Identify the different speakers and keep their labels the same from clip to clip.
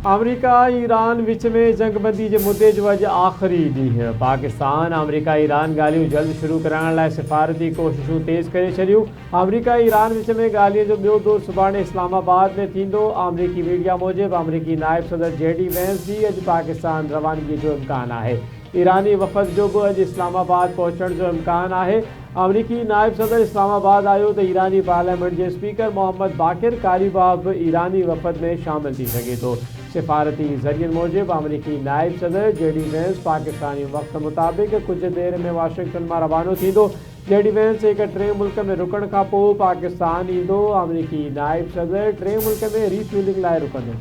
Speaker 1: America Iran विच में जंगबंदी के मुद्दे जो अॼु आख़िरी ॾींहुं पाकिस्तान अमेरिका ईरान ॻाल्हियूं जल्द शुरू कराइण लाइ सिफ़ारती कोशिशूं तेज़ करे छॾियूं। अमेरिका ईरान विच में ॻाल्हियुनि जो ॿियो दौर सुभाणे इस्लामाबाद में थींदो। अमरीकी मीडिया मूजिबि अमरीकी नायब सदर JD वैंस जी अॼु पाकिस्तान रवानगी जो इम्कान आहे। ईरानी वफ़द जो भी अॼु इस्लामाबाद पहुचण जो इम्कान आहे। अमरीकी नायब सदर इस्लामाबाद आयो तो ईरानी पार्लियामेंट के स्पीकर मोहम्मद बाकिर कालिबाफ भी ईरानी वफ़द में शामिल थी सके तो। सिफारती ज़रियनि मूजिबि अमरीकी नायब सदर JD वैंस पाकिस्तानी वक्त मुताबिक कुछ देर में वाशिंगटन में रवानो थींदो। JD वैंस एक टे मुल्क में रुकण खां पोइ पाकिस्तान ईंदो। अमरीकी नायब सदर टे मुल्क में रीफ्यूलिंग लाइ रुकंदो।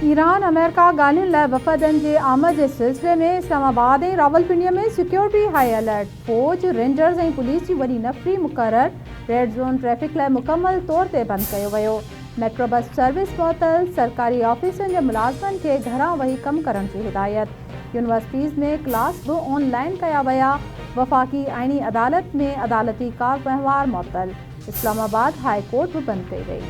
Speaker 2: ईरान अमेरिका ॻाल्हियुनि लाइ वफ़दनि जे आमद जे सिलसिले में इस्लामाबाद ऐं रावलपिंडीअ में सिक्योरिटी हाई अलर्ट। फ़ौज, रेंजर्स ऐं पुलिस जी वॾी नफ़री मुक़रर। रेड ज़ोन ट्रैफ़िक लाइ मुकमल तौर ते बंदि कयो वियो। मेट्रो बस सर्विस मुअतल। सरकारी ऑफिसनि जे मुलाज़िमनि खे घरां वेही कमु करण जी हिदायत। यूनिवर्सिटीज़ में क्लास बि ऑनलाइन कया विया। वफ़ाक़ी आईनी अदालत में अदालती कार वहिंवार मुअतल। इस्लामाबाद हाई कोर्ट बि बंदि कई वई।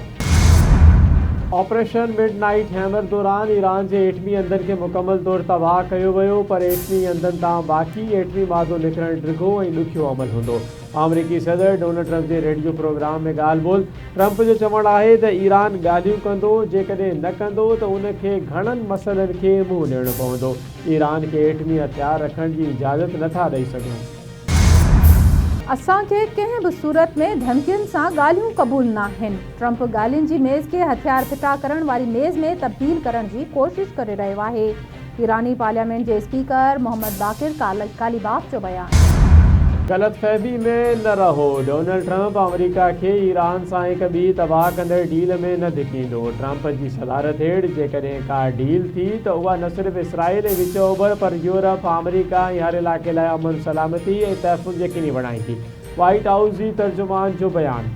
Speaker 1: ऑपरेशन मिडनाइट हैमर दौरान ईरान के एटमी अंदन के मुकम्मल तौर तबाह किया वियो, पर एटमी अंदन तां बाक़ी एटमी मादो निकिरण ड्रिघो ऐं ॾुखियो अमल हूंदो। अमरीकी सदर डोनाल्ड ट्रंप के रेडियो प्रोग्राम में ॻाल्हि ॿोल ट्रंप जो चवणु आहे त ईरान ॻाल्हियूं कंदो, जेकॾहिं न कंदो त उनखे घणनि मसइलनि खे मुंहुं ॾियणो पवंदो। ईरान के एटमी हथियार रखण की इजाज़त नथा ॾेई सघूं।
Speaker 2: असांखे कंहिं बि सूरत में धमकियुनि सां ॻाल्हियूं क़बूल न आहिनि। ट्रंप ॻाल्हियुनि जी मेज़ खे हथियार फिटा करण वारी मेज़ में तब्दील करण जी कोशिश करे रहियो आहे। ईरानी पार्लियामेंट के स्पीकर मोहम्मद बाकिर कालिबाफ जो बयान।
Speaker 1: गलतफहमी में न रहो। डोनाल्ड ट्रंप अमेरिका के ईरान से एक ॿी तबाह कंदड़ डील में न धिकींदो। ट्रंप की सदारत हेठ जेकॾहिं का डील थी तो वह न सिर्फ इसराइल ऐं विच ओभर पर यूरोप, अमेरिका ऐं हर इलाक़े लाइ अमन सलामती ऐं तहफ़ुज़ यकीनी बणाईंदी। व्हाइट हाउस जी तर्जुमान जो बयान।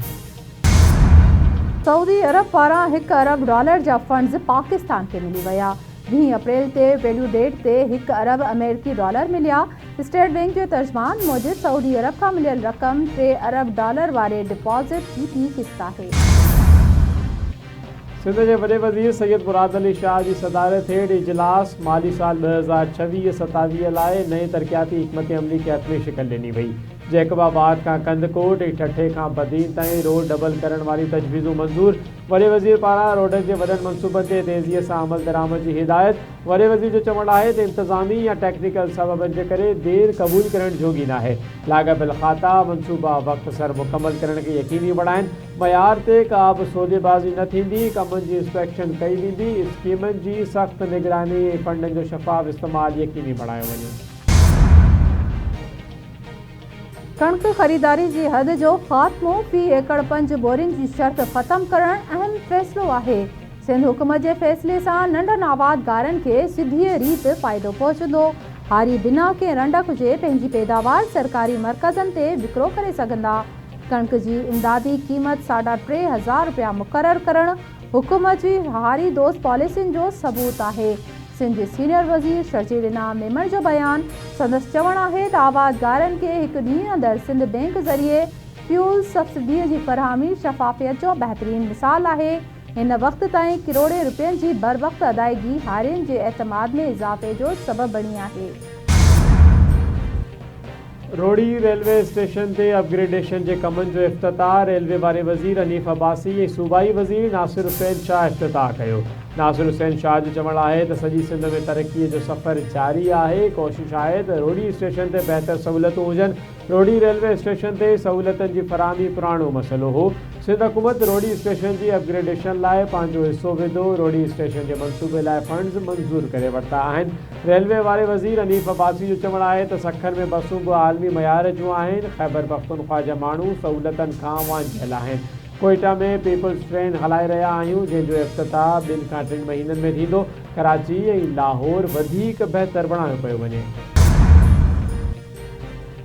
Speaker 2: सऊदी अरब पारां $1 अरब जा फंड्स पाकिस्तान के मिली विया। 20 अप्रैल ते वैल्यू डेट ते $1 अरब अमेरिकी डॉलर मिलिया। स्टेट बैंक के तर्जमान मूजिब सऊदी अरब का मिलियल रक़म $3 अरब वारे डिपॉजिट की ॿी किस्त आहे।
Speaker 1: सिंध के वॾे वज़ीर सैयद मुराद अली शाह की सदारत हेठ इजलास माली साल 2026-27 लाइ नए तरक्याती हिकमत अमली के हतमी शिकल ॾिनी वई। जैकबाबाद का कंदकोट ऐं ठठे का बदीन ताईं रोड डबल करण वाली तजवीज़ूं मंजूर। वॾे वज़ीर पारां रोडनि के वॾनि मनसूबनि ते तेज़ीअ सां अमल दरामद की हिदायत। वॾे वज़ीर जो चवणु आहे त इंतज़ामी या टेक्निकल सबबनि जे करे देर क़बूल करण जोगी न आहे। लाॻापियल खाता मनसूबा वक्त सर मुकम्मल करण के यकीनी बणाइनि। मयार ते का बि सौदेबाज़ी न थींदी। कमनि जी इंस्पेक्शन कई वेंदी। स्कीमनि जी सख़्त निगरानी ऐं फंडनि जो शफ़ाफ़ इस्तेमालु यकीनी बणायो वञे।
Speaker 2: कणक ख़रीदारी जी हद जो ख़ात्मो फी एकड़ 5 बोरिंग की शर्त ख़त्म करण अहम फ़ैसिलो आहे। सिंध हुकूमत जे फ़ैसिले सां नंढनि आबादगारनि खे सिधी रीत फ़ाइदो पहुचंदो। हारी बिना के रंडक हुजे पंहिंजी पैदावार सरकारी मरकज़नि ते विकिरो करे सघंदा। कणक जी इमदादी क़ीमत ₹3,500 मुक़रर करण हुकूमत जी हारी दोस्त पॉलिसियुनि जो सबूत आहे। सिंध जे सीनियर वज़ीर शर्जील इनाम मेमण जो बयान। संदसि चवणु आहे त आबादगारनि खे हिकु ॾींहुं अंदरि सिंध बैंक ज़रिए फ्यूल सब्सिडीअ जी फ़रहामी शफ़ाफ़ियत जो बहितरीन मिसाल आहे। हिन वक़्त ताईं किरोड़े रुपयनि जी बर वक़्त अदायगी हारियुनि जे एतमाद में इज़ाफ़े जो सबबु बणी आहे।
Speaker 1: रोड़ी रेलवे स्टेशन ते अपग्रेडेशन के कमनि जो इफ्तिताह रेलवे वारे वज़ीर हनीफ़ अब्बासी ऐं सूबाई वज़ीर नासिर हुसैन शाह इफ्तिताह कयो। नासिर हुसैन शाह जो चवणु आहे त सॼी सिंध में तरक्कीअ जो सफ़र जारी आहे। कोशिश आहे त रोड़ी स्टेशन ते बहितर सहूलियतूं हुजनि। रोड़ी रेलवे स्टेशन ते सहूलियतनि जी फराहमी पुराणो मसइलो हो। सिंध हुकूमत रोड़ी स्टेशन की अपग्रेडेशन लाइ पंहिंजो हिस्सो विधो। रोड़ी स्टेशन के मनसूबे लाइ फंड्स मंजूर करे वरिता आहिनि। रेलवे वारे वज़ीर हनीफ़ अब्बासी जो चवणु आहे त सखर में बसूं बि आलमी मयार जूं आहिनि। खैबर पख्तूनख्वा जा माण्हू सहूलियतनि खां वांझियल आहिनि। कोयटा में पीपल्स ट्रेन हलाए रहिया आहियूं, जंहिंजो इफ्तिताह 2 खां 3 महीननि में थींदो। कराची ऐं लाहौर वधीक बहितर बणायो पियो वञे।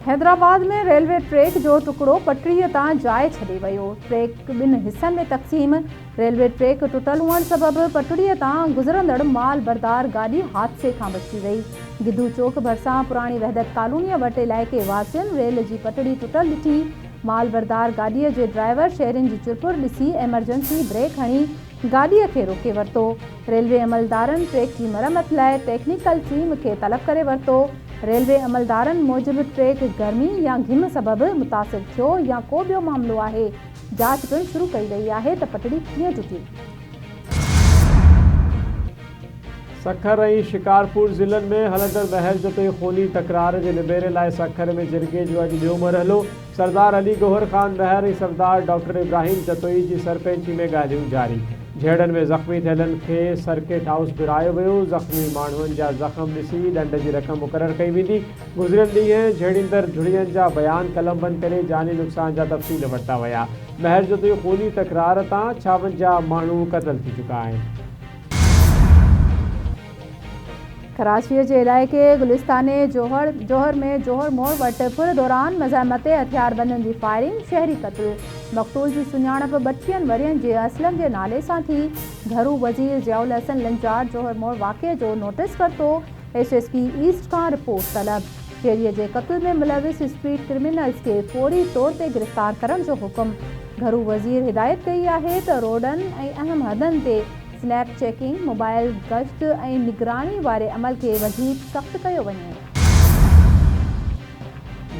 Speaker 2: हैदराबाद में रेलवे ट्रैक जो टुकड़ो पटरीअ तां जाइ छॾे वियो। ट्रैक 2 हिस्सनि में तक़सीम। रेलवे ट्रैक टुटल हुअण सबबि पटड़ीअ तां गुज़रंदड़ माल बरदार गाॾी हादसे खां बची वई। गिद्धू चौक भरिसां पुराणी वहदत कॉलोनीअ वटि इलाइक़े वासियुनि रेल जी पटड़ी टुटल ॾिठी। मालबरदार गाॾीअ जे ड्राइवर शेयरिंग जी चुरपुर ॾिसी एमरजेंसी ब्रेक हणी गाॾीअ खे रोके वरितो। रेलवे अमलदारनि ट्रैक जी मरम्मत लाइ टेक्निकल टीम खे तलब करे वरितो। रेलवे अमलदारनि मूजिबि ट्रैक गर्मी या घिम सबबि मुतासिर थियो या को ॿियो मामिलो आहे। जांच पिणु शुरू कई वई आहे त पटड़ी कीअं टुटी।
Speaker 1: सखर ऐं शिकारपुर ज़िलनि में हलंदड़ बहस जते खूनी तकरार जे निबेरे लाइ सखर में जिरगे जो अॼु ॿियो मरहलो सरदार अली गौहर ख़ान बहर ऐं सरदार डॉक्टर इब्राहिम जतोई जी सरपंची में ॻाल्हियूं जारी। झेड़नि में ज़ख़्मी थियलनि खे सर्किट हाउस घुरायो वियो। ज़ख़्मी माण्हुनि जा ज़ख़्म ॾिसी ॾंड जी रक़म मुक़ररु कई वेंदी। गुज़िरियल ॾींहं झेड़ींदड़ धुड़ियनि जा बयान कलमबंद करे जानी नुक़सान जा तफ़सील वरिता विया। बहर जतोई खूनी तकरार तां 56 माण्हू क़तल थी चुका आहिनि।
Speaker 2: कराचीअ जे इलाइक़े गुलिस्ताने जोहर में जोहर मोड़ वटि पुर दौरान मज़ामते हथियारबंदनि जी फायरिंग शहरी क़त्ल। मक़तूल जी सुञाणप 32 वरियनि जे असलम जे नाले सां थी। घरू वज़ीर ज़ियाउल हसन लंचार जोहर मोड़ वाक़िए जो नोटिस वरितो। SSP ईस्ट खां रिपोर्ट तलब। शहरीअ जे क़त्ल में मुलविस स्ट्रीट क्रिमिनल्स खे फौरी तौर ते गिरफ़्तार करण जो हुकुम। घरू वज़ीर हिदायत कई आहे त रोडनि ऐं अहम हदनि ते स्नैप चेकिंग, मोबाइल गश्त ऐं निगरानी वारे अमल खे वधीक सख़्तु कयो वञे।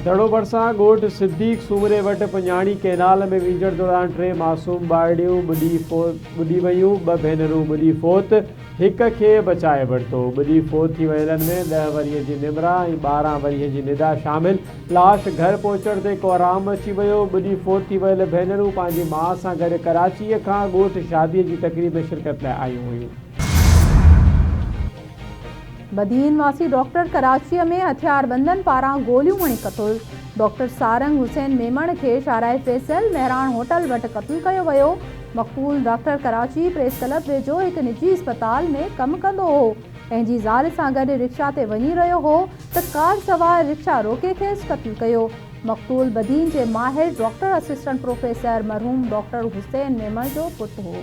Speaker 1: दड़ो भरिसां ॻोठ सिद्दीक़ सूमरे वटि पुञाणी कैनाल में वींझण दौरान 3 मासूम ॿारड़ियूं ॿुॾी वयूं। 2 भेनरूं ॿुॾी फोत, हिक खे बचाए वरितो। ॿुॾी फोत थी वियलनि में 10 वरीअ जी निमरा ऐं 12 वरीअ जी निदा शामिल। लाश घर पहुचण ते को आराम अची वियो। ॿुॾी फोत थी वियल भेनरूं पंहिंजी माउ सां गॾु कराचीअ खां ॻोठ शादीअ जी तक़रीब में शिरकत लाइ आयूं हुयूं।
Speaker 2: बदीन वासी डॉक्टर कराचीअ में हथियारबंदनि पारां गोलियूं हणी क़तल। डॉक्टर सारंग हुसैन मेमण खे शाराए फैसल मेहरान होटल वटि क़त्ल कयो वियो। मक़बूल डॉक्टर कराची प्रेस क्लब वेझो हिकु निजी अस्पताल में कमु कंदो हो। पंहिंजी ज़ाल सां गॾु रिक्शा ते वञी रहियो हो त कार सवार रिक्शा रोके खेसि क़त्ल कयो। मक़तूल बदीन जे माहिर डॉक्टर असिस्टेंट प्रोफेसर मरहूम डॉक्टर हुसैन मेमण जो पुटु हो।